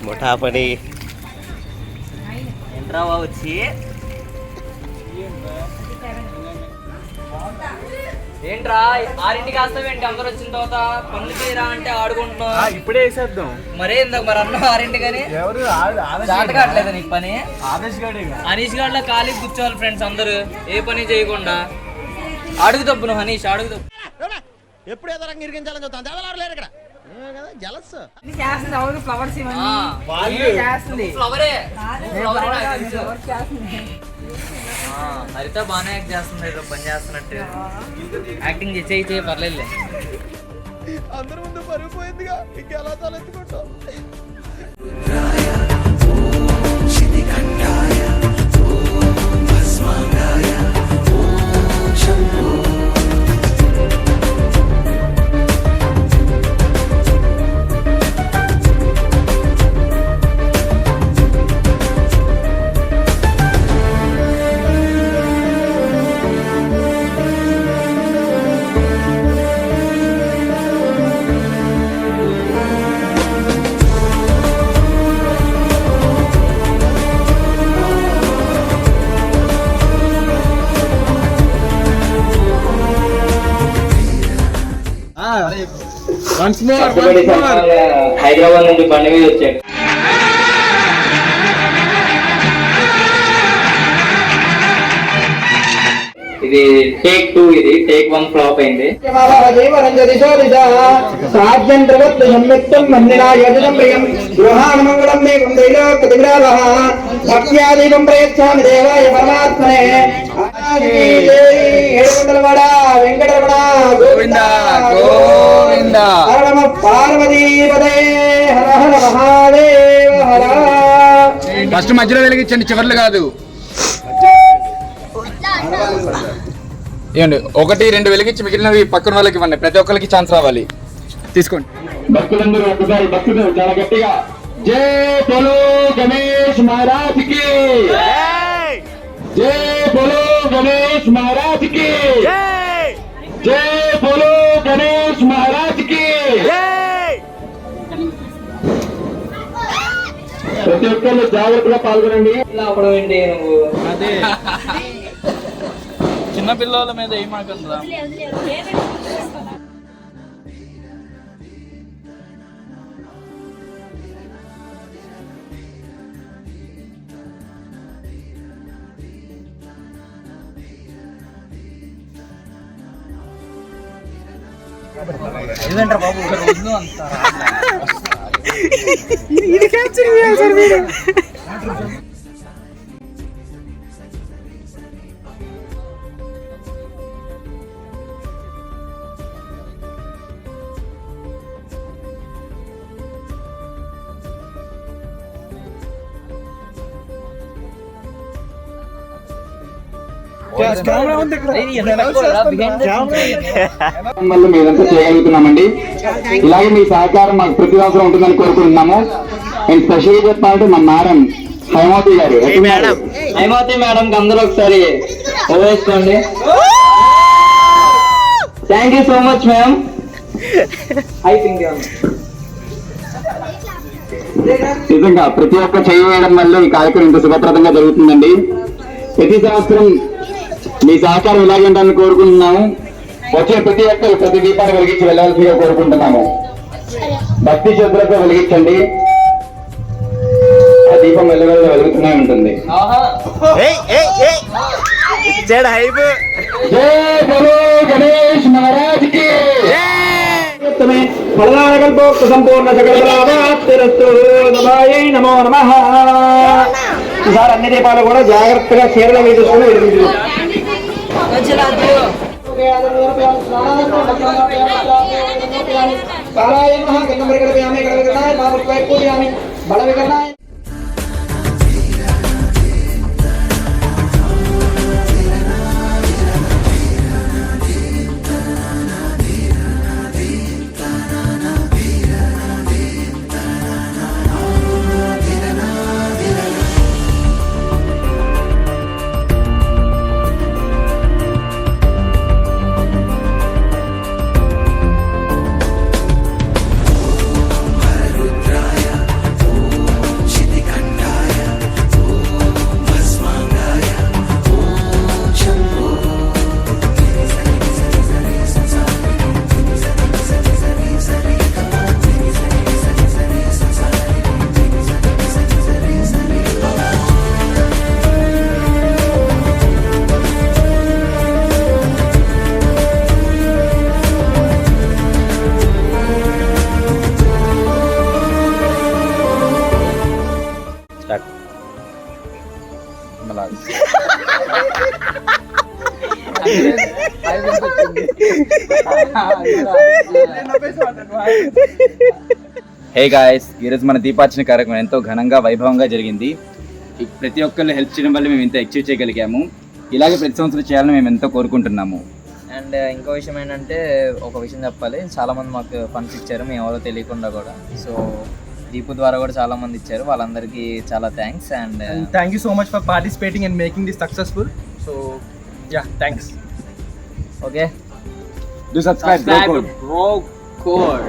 ముఠాపడి ఏంట్రా వచ్చి ఏంట్రా 6ంటికి వస్తావేంటి? అందరు వచ్చిన తర్వాత పనులు చేయరా అంటే ఆడుకుంటున్నావు. ఇప్పుడే వేసేద్దాం. మరే ఇందాక మరి అన్న 6ంటికని కావట్లేదు నీకు పని. అనీష్ గాడ్లో ఖాళీ కూర్చోవాలి ఫ్రెండ్స్ అందరూ, ఏ పని చేయకుండా. అడుగు తప్పు నువ్వు హనీష్, అడుగు తప్పు. ఎప్పుడు ఏదో రంగు ఇరిగించాలని చూస్తాను దేవలారలేరు ఇక్కడ జలస్ ఫ్లవరే హరిత బాగానే యాక్ట్ చేస్తుంది, ఏదో పని చేస్తున్నట్టు యాక్టింగ్ చేయి పర్లేదు. అందరి ముందు పరిగిపోయిందిగా ఇంకెలా తలెత్తుకుంటాం. హైదరాబాద్ నుంచి బండి మీద వచ్చాడు. ఇది టేక్ 2, ఇది టేక్ 1 ఫ్లాప్ అయింది. వెంకటరమణ గోవింద గోవింద పార్వతీ పదే హర హర మహాదేవ హర. ఫస్ట్ మధ్యలో వెలిగించండి, చివర్లు కాదు. ఏమండి 1, 2 వెలిగించి మిగిలినవి పక్కన వాళ్ళకి ఇవ్వండి. ప్రతి ఒక్కరికి ఛాన్స్ రావాలి. తీసుకోండి. భక్తులందరూ ఒకసారి భక్తులు చాలా గట్టిగా జై బోలో గణేష్ మహారాజ్ కి, జై బోలో గణేష్ మహారాజ్ కి, జై బోలో గణేష్ మహారాజ్ కి. ప్రతి ఒక్కరు జాగ్రత్తగా పాల్గొనండి. అప్పుడు ఏంటి నువ్వు అదే చిన్న పిల్లల మీద ఏమాకండి. ఏదంటారా బాబు ఒక రోజు అంతా మీరంతా చేయగలుగుతున్నామండి. ఇలాగే మీ సహకారం మాకు ప్రతి సంవత్సరం ఉంటుందని కోరుకుంటున్నాము. అండ్ స్పెషల్ గా చెప్పాలంటే మన మేడం హైమావతి గారు, హైమావతి మేడం కి అందరూ ఒకసారి వేసుకోండి. Thank you so much ma'am. నిజంగా ప్రతి ఒక్క చేయడం వల్ల ఈ కార్యక్రమం ఇంత శుభప్రదంగా జరుగుతుందండి. ప్రతి సంవత్సరం మీ సహకారం ఇలాగే ఉండాలని కోరుకుంటున్నాము. వచ్చే ప్రతి ఒక్కరు ప్రతి దీపాన్ని వెలిగించి వెళ్లాల్సిందిగా కోరుకుంటున్నాము. భక్తి శ్రద్ధలతో వెలిగించండి, ఆ దీపం వెలుగులో వెలుగుతూనే ఉంటుంది. జై బోలో గణేష్ మహారాజ్ కి. ఫలనాకల్పోక్త సంపూర్ణ సకలలాభాప్తిరస్తు. నమో నమః. ఈసారి అన్ని దీపాలు కూడా జాగ్రత్తగా చీరలో వేసుకుని వెలిగించు. హే గాయస్, ఈరోజు మన దీపార్చన కార్యక్రమం ఎంతో ఘనంగా వైభవంగా జరిగింది. ప్రతి ఒక్కళ్ళు హెల్ప్ చేయడం వల్ల మేము ఇంత అచీవ్ చేయగలిగాము. ఇలాగే ప్రతి సంవత్సరం చేయాలని మేము ఎంతో కోరుకుంటున్నాము. అండ్ ఇంకో విషయం ఏంటంటే, ఒక విషయం చెప్పాలి, చాలామంది మాకు ఫండ్స్ ఇచ్చారు మేము ఎవరో తెలియకుండా కూడా. సో దీపు ద్వారా కూడా చాలా మంది ఇచ్చారు, వాళ్ళందరికీ చాలా thanks. And thank you so much for participating and making this successful. So yeah, thanks. Okay, Do subscribe, bro code. Bro Code.